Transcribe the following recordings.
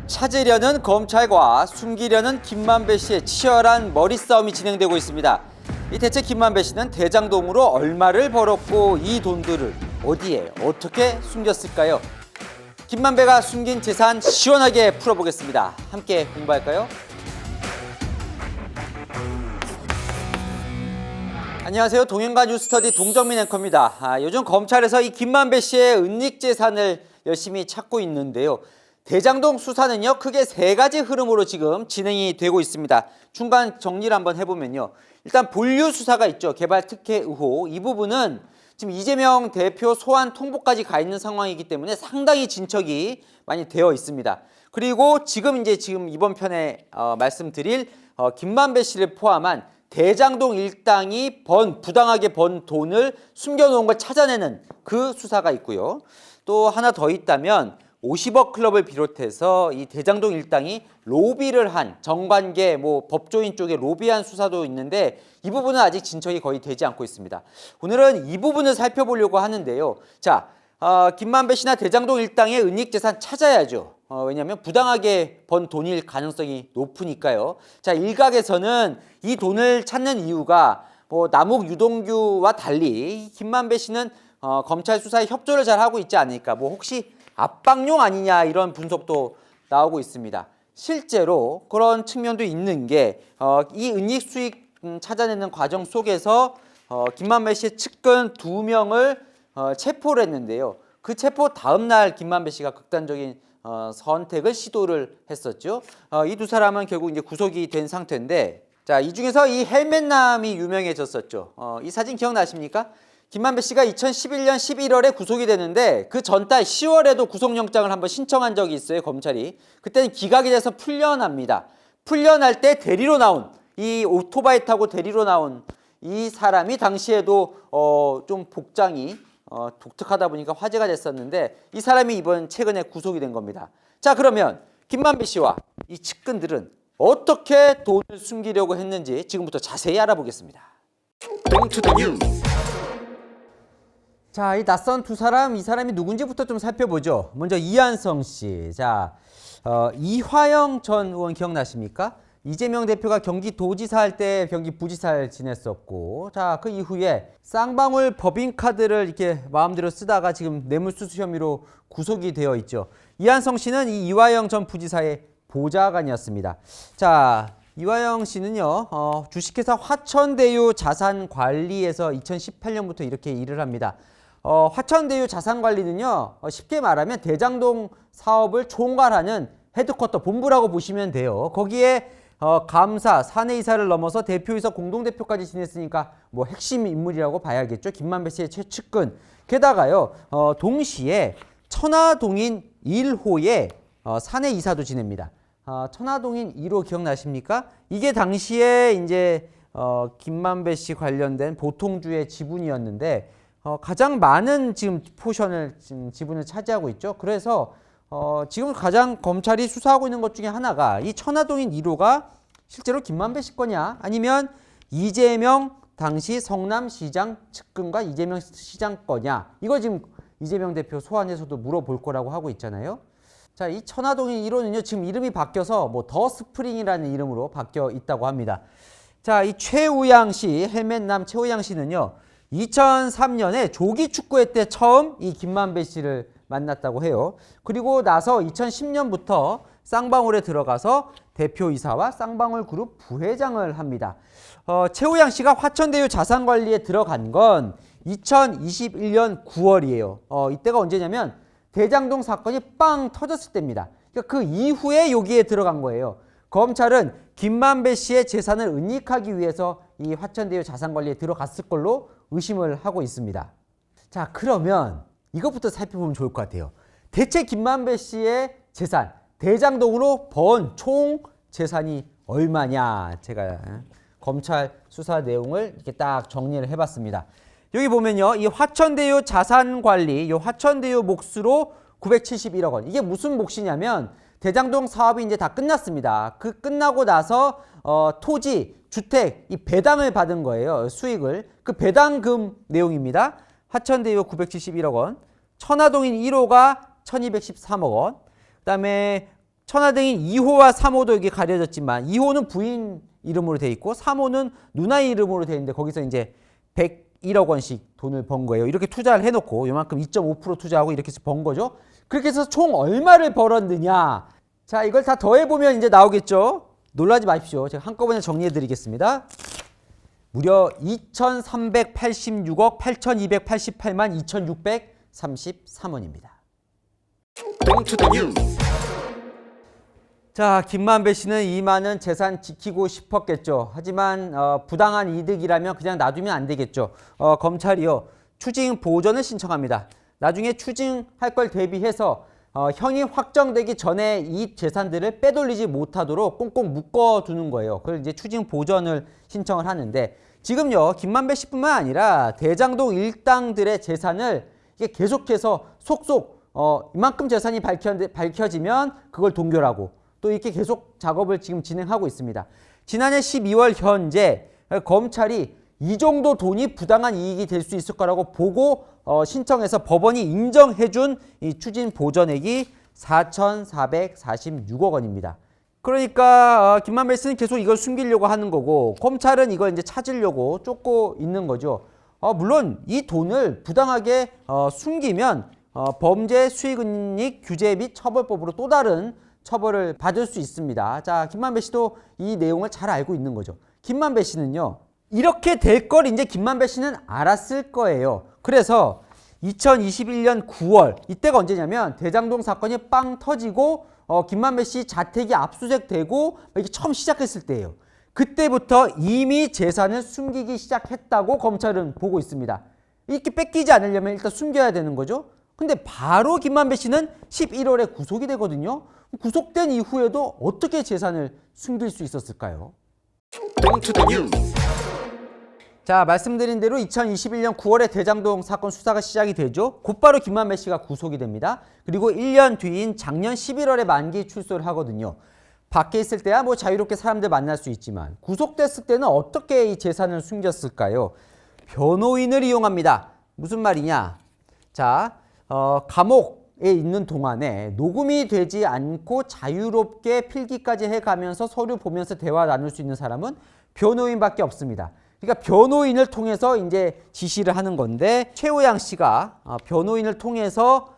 찾으려는 검찰과 숨기려는 김만배 씨의 치열한 머리싸움이 진행되고 있습니다. 이 대체 김만배 씨는 대장동으로 얼마를 벌었고 이 돈들을 어디에 어떻게 숨겼을까요? 김만배가 숨긴 재산 시원하게 풀어보겠습니다. 함께 공부할까요? 안녕하세요. 동행가 뉴스터디 동정민 앵커입니다. 요즘 검찰에서 이 김만배 씨의 은닉 재산을 열심히 찾고 있는데요. 대장동 수사는요, 크게 세 가지 흐름으로 지금 진행이 되고 있습니다. 중간 정리를 한번 해보면요. 일단 본류 수사가 있죠. 개발 특혜 의혹. 이 부분은 지금 이재명 대표 소환 통보까지 가 있는 상황이기 때문에 상당히 진척이 많이 되어 있습니다. 그리고 지금 이번 편에 말씀드릴 김만배 씨를 포함한 대장동 일당이 부당하게 번 돈을 숨겨놓은 걸 찾아내는 그 수사가 있고요. 또 하나 더 있다면 50억 클럽을 비롯해서 이 대장동 일당이 로비를 한 정관계 법조인 쪽에 로비한 수사도 있는데 이 부분은 아직 진척이 거의 되지 않고 있습니다. 오늘은 이 부분을 살펴보려고 하는데요. 자, 김만배 씨나 대장동 일당의 은닉 재산 찾아야죠. 왜냐하면 부당하게 번 돈일 가능성이 높으니까요. 자, 일각에서는 이 돈을 찾는 이유가 남욱 유동규와 달리 김만배 씨는 검찰 수사에 협조를 잘 하고 있지 않을까, 혹시 압박용 아니냐 이런 분석도 나오고 있습니다. 실제로 그런 측면도 있는 게 이 은닉 수익 찾아내는 과정 속에서 김만배 씨의 측근 2명을 체포를 했는데요. 그 체포 다음 날 김만배 씨가 극단적인 선택을 시도를 했었죠. 이 두 사람은 결국 이제 구속이 된 상태인데, 자, 이 중에서 이 헬멧남이 유명해졌었죠. 이 사진 기억나십니까? 김만배 씨가 2011년 11월에 구속이 되는데 그 전달 10월에도 구속영장을 한번 신청한 적이 있어요, 검찰이. 그때는 기각이 돼서 풀려납니다. 풀려날 때 데리러 나온, 이 오토바이 타고 데리러 나온 이 사람이 당시에도 좀 복장이 독특하다 보니까 화제가 됐었는데 이 사람이 최근에 구속이 된 겁니다. 자, 그러면 김만배 씨와 이 측근들은 어떻게 돈을 숨기려고 했는지 지금부터 자세히 알아보겠습니다. 자, 이 낯선 두 사람, 이 사람이 누군지부터 좀 살펴보죠. 먼저 이한성 씨. 자, 이화영 전 의원 기억나십니까? 이재명 대표가 경기도지사 할 때 경기부지사를 지냈었고, 자, 그 이후에 쌍방울 법인카드를 이렇게 마음대로 쓰다가 지금 뇌물수수 혐의로 구속이 되어 있죠. 이한성 씨는 이 이화영 전 부지사의 보좌관이었습니다. 자, 이화영 씨는요, 주식회사 화천대유 자산관리에서 2018년부터 이렇게 일을 합니다. 화천대유 자산관리는요, 쉽게 말하면 대장동 사업을 총괄하는 헤드쿼터 본부라고 보시면 돼요. 거기에 감사, 사내이사를 넘어서 대표이사 공동대표까지 지냈으니까 핵심 인물이라고 봐야겠죠. 김만배 씨의 최측근. 게다가요, 동시에 천화동인 1호의 사내이사도 지냅니다. 천화동인 1호 기억나십니까? 이게 당시에 이제 김만배 씨 관련된 보통주의 지분이었는데 가장 많은 지금 지분을 차지하고 있죠. 그래서 지금 가장 검찰이 수사하고 있는 것 중에 하나가 이 천화동인 1호가 실제로 김만배 씨 거냐, 아니면 이재명 당시 성남시장 측근과 이재명 시장 거냐, 이거 지금 이재명 대표 소환에서도 물어볼 거라고 하고 있잖아요. 자, 이 천화동인 1호는요, 지금 이름이 바뀌어서 더 스프링이라는 이름으로 바뀌어 있다고 합니다. 자, 이 최우양 씨, 헬멧남 최우양 씨는요, 2003년에 조기 축구회 때 처음 이 김만배 씨를 만났다고 해요. 그리고 나서 2010년부터 쌍방울에 들어가서 대표이사와 쌍방울 그룹 부회장을 합니다. 최우양 씨가 화천대유 자산관리에 들어간 건 2021년 9월이에요. 이때가 언제냐면 대장동 사건이 빵 터졌을 때입니다. 그러니까 그 이후에 여기에 들어간 거예요. 검찰은 김만배 씨의 재산을 은닉하기 위해서 이 화천대유 자산관리에 들어갔을 걸로 의심을 하고 있습니다. 자, 그러면 이것부터 살펴보면 좋을 것 같아요. 대체 김만배 씨의 재산, 대장동으로 번 총 재산이 얼마냐, 제가 검찰 수사 내용을 이렇게 딱 정리를 해봤습니다. 여기 보면요, 이 화천대유 자산관리, 이 화천대유 몫으로 971억 원. 이게 무슨 몫이냐면 대장동 사업이 이제 다 끝났습니다. 그 끝나고 나서 토지, 주택, 이 배당을 받은 거예요. 수익을. 그 배당금 내용입니다. 화천대유 971억 원, 천화동인 1호가 1213억 원, 그다음에 천하등인 2호와 3호도 여기 가려졌지만 2호는 부인 이름으로 돼 있고 3호는 누나 이름으로 돼 있는데 거기서 이제 101억 원씩 돈을 번 거예요. 이렇게 투자를 해놓고 요만큼 2.5% 투자하고 이렇게 해서 번 거죠. 그렇게 해서 총 얼마를 벌었느냐. 자, 이걸 다 더해보면 이제 나오겠죠. 놀라지 마십시오. 제가 한꺼번에 정리해드리겠습니다. 무려 2,386억 8,288만 2,633원입니다. 자, 김만배 씨는 이 많은 재산 지키고 싶었겠죠. 하지만 부당한 이득이라면 그냥 놔두면 안 되겠죠. 검찰이요. 추징 보전을 신청합니다. 나중에 추징할 걸 대비해서 형이 확정되기 전에 이 재산들을 빼돌리지 못하도록 꽁꽁 묶어두는 거예요. 그걸 이제 추징 보전을 신청을 하는데 지금요. 김만배 씨뿐만 아니라 대장동 일당들의 재산을 이게 계속해서 속속 이만큼 재산이 밝혀지면 그걸 동결하고 또 이렇게 계속 작업을 지금 진행하고 있습니다. 지난해 12월 현재 검찰이 이 정도 돈이 부당한 이익이 될 수 있을 거라고 보고 신청해서 법원이 인정해준 이 추징 보전액이 4,446억 원입니다. 그러니까 김만배 씨는 계속 이걸 숨기려고 하는 거고 검찰은 이걸 이제 찾으려고 쫓고 있는 거죠. 물론 이 돈을 부당하게 숨기면 범죄 수익은닉 규제 및 처벌법으로 또 다른 처벌을 받을 수 있습니다. 자, 김만배 씨도 이 내용을 잘 알고 있는 거죠. 김만배 씨는요. 이렇게 될 걸 이제 김만배 씨는 알았을 거예요. 그래서 2021년 9월 이때가 언제냐면 대장동 사건이 빵 터지고 김만배 씨 자택이 압수수색되고 이게 처음 시작했을 때예요. 그때부터 이미 재산을 숨기기 시작했다고 검찰은 보고 있습니다. 이렇게 뺏기지 않으려면 일단 숨겨야 되는 거죠. 근데 바로 김만배 씨는 11월에 구속이 되거든요. 구속된 이후에도 어떻게 재산을 숨길 수 있었을까요? 자, 말씀드린 대로 2021년 9월에 대장동 사건 수사가 시작이 되죠. 곧바로 김만배 씨가 구속이 됩니다. 그리고 1년 뒤인 작년 11월에 만기 출소를 하거든요. 밖에 있을 때야 뭐 자유롭게 사람들 만날 수 있지만 구속됐을 때는 어떻게 이 재산을 숨겼을까요? 변호인을 이용합니다. 무슨 말이냐? 자, 감옥에 있는 동안에 녹음이 되지 않고 자유롭게 필기까지 해가면서 서류 보면서 대화 나눌 수 있는 사람은 변호인밖에 없습니다. 그러니까 변호인을 통해서 이제 지시를 하는 건데 최우양 씨가 변호인을 통해서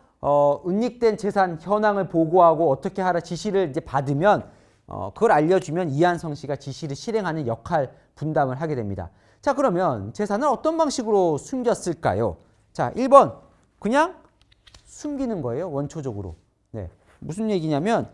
은닉된 재산 현황을 보고하고 어떻게 하라 지시를 이제 받으면 그걸 알려주면 이한성 씨가 지시를 실행하는 역할 분담을 하게 됩니다. 자, 그러면 재산을 어떤 방식으로 숨겼을까요? 자, 1번 그냥 숨기는 거예요. 원초적으로. 네. 무슨 얘기냐면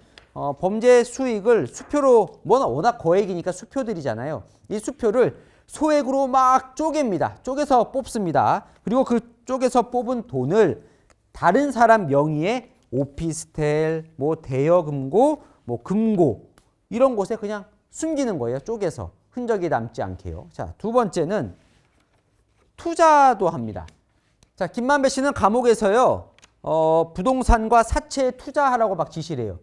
범죄 수익을 수표로 워낙 거액이니까 수표들이잖아요. 이 수표를 소액으로 막 쪼갭니다. 쪼개서 뽑습니다. 그리고 그 쪼개서 뽑은 돈을 다른 사람 명의의 오피스텔, 뭐 대여금고, 뭐 금고 이런 곳에 그냥 숨기는 거예요. 쪼개서 흔적이 남지 않게요. 자, 두 번째는 투자도 합니다. 자, 김만배 씨는 감옥에서요. 부동산과 사채에 투자하라고 막 지시를 해요.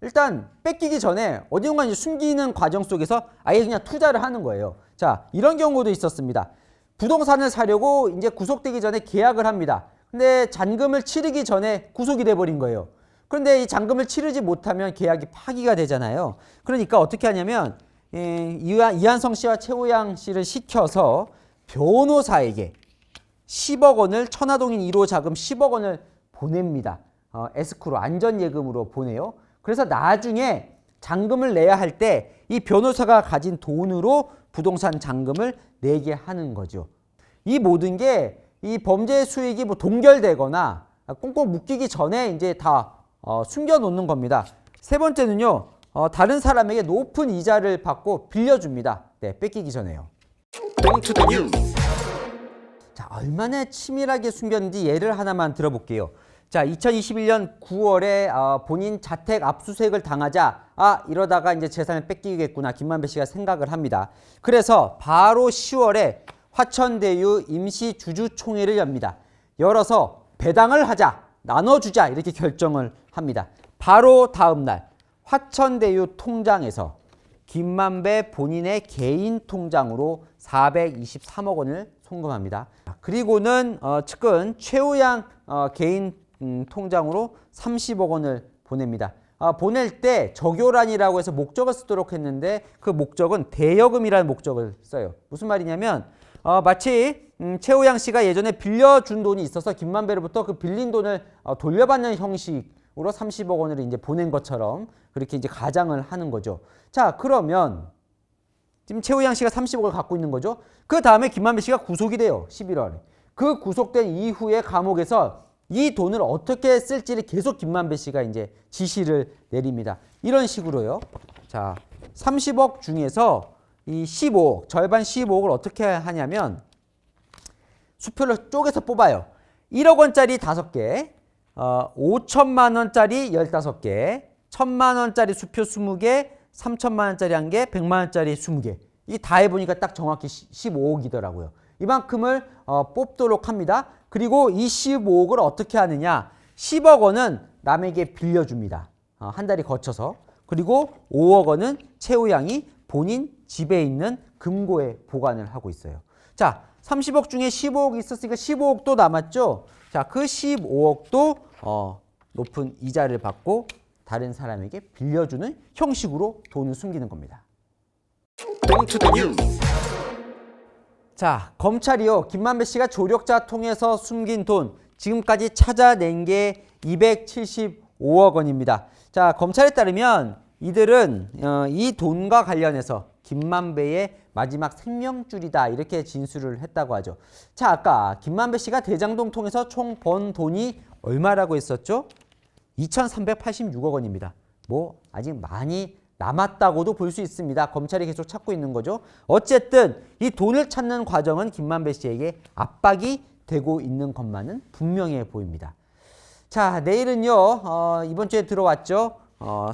일단 뺏기기 전에 어디론가 이제 숨기는 과정 속에서 아예 그냥 투자를 하는 거예요. 자, 이런 경우도 있었습니다. 부동산을 사려고 이제 구속되기 전에 계약을 합니다. 근데 잔금을 치르기 전에 구속이 돼버린 거예요. 그런데 이 잔금을 치르지 못하면 계약이 파기가 되잖아요. 그러니까 어떻게 하냐면 이한성 씨와 최우양 씨를 시켜서 변호사에게 10억 원을 천화동인 1호 자금 10억 원을 보냅니다. 에스크로 안전예금으로 보내요. 그래서 나중에 잔금을 내야 할 때 이 변호사가 가진 돈으로 부동산 잔금을 내게 하는 거죠. 이 모든 게 이 범죄 수익이 뭐 동결되거나 꽁꽁 묶이기 전에 이제 다 숨겨 놓는 겁니다. 세 번째는요. 다른 사람에게 높은 이자를 받고 빌려줍니다. 네, 뺏기기 전에요. 자, 얼마나 치밀하게 숨겼는지 예를 하나만 들어볼게요. 자, 2021년 9월에 본인 자택 압수수색을 당하자 이러다가 이제 재산을 뺏기겠구나 김만배 씨가 생각을 합니다. 그래서 바로 10월에 화천대유 임시주주총회를 엽니다. 열어서 배당을 하자, 나눠주자 이렇게 결정을 합니다. 바로 다음 날 화천대유 통장에서 김만배 본인의 개인 통장으로 423억 원을 송금합니다. 그리고는 측근 최우양 개인 통장으로 30억 원을 보냅니다. 보낼 때 적요란이라고 해서 목적을 쓰도록 했는데 그 목적은 대여금이라는 목적을 써요. 무슨 말이냐면 마치 최우양 씨가 예전에 빌려준 돈이 있어서 김만배로부터 그 빌린 돈을 돌려받는 형식으로 30억 원을 이제 보낸 것처럼 그렇게 이제 가장을 하는 거죠. 자, 그러면 지금 최우양 씨가 30억을 갖고 있는 거죠. 그 다음에 김만배 씨가 구속이 돼요. 11월에. 그 구속된 이후에 감옥에서 이 돈을 어떻게 쓸지를 계속 김만배 씨가 이제 지시를 내립니다. 이런 식으로요. 자, 30억 중에서 이 15억, 절반 15억을 어떻게 하냐면 수표를 쪼개서 뽑아요. 1억 원짜리 5개, 5천만 원짜리 15개, 1,000만 원짜리 수표 20개, 3천만 원짜리 1개, 100만 원짜리 20개. 이 다 해보니까 딱 정확히 15억이더라고요. 이만큼을 뽑도록 합니다. 그리고 이 15억을 어떻게 하느냐. 10억 원은 남에게 빌려줍니다. 한 달이 거쳐서. 그리고 5억 원은 최우양이 본인 집에 있는 금고에 보관을 하고 있어요. 자, 30억 중에 15억이 있었으니까 15억도 남았죠. 자, 그 15억도 높은 이자를 받고 다른 사람에게 빌려주는 형식으로 돈을 숨기는 겁니다. 자, 검찰이요. 김만배 씨가 조력자 통해서 숨긴 돈 지금까지 찾아낸 게 275억 원입니다. 자, 검찰에 따르면 이들은 이 돈과 관련해서 김만배의 마지막 생명줄이다 이렇게 진술을 했다고 하죠. 자, 아까 김만배 씨가 대장동 통해서 총 번 돈이 얼마라고 했었죠? 2,386억 원입니다. 뭐 아직 많이 남았다고도 볼 수 있습니다. 검찰이 계속 찾고 있는 거죠. 어쨌든 이 돈을 찾는 과정은 김만배 씨에게 압박이 되고 있는 것만은 분명해 보입니다. 자, 내일은요. 이번 주에 들어왔죠.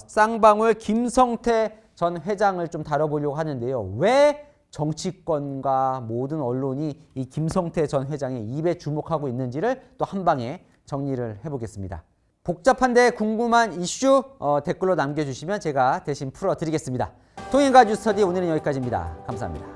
쌍방울 김성태 전 회장을 좀 다뤄보려고 하는데요. 왜 정치권과 모든 언론이 이 김성태 전 회장의 입에 주목하고 있는지를 또 한 방에 정리를 해보겠습니다. 복잡한데 궁금한 이슈 댓글로 남겨주시면 제가 대신 풀어드리겠습니다. 통행가주 스터디 오늘은 여기까지입니다. 감사합니다.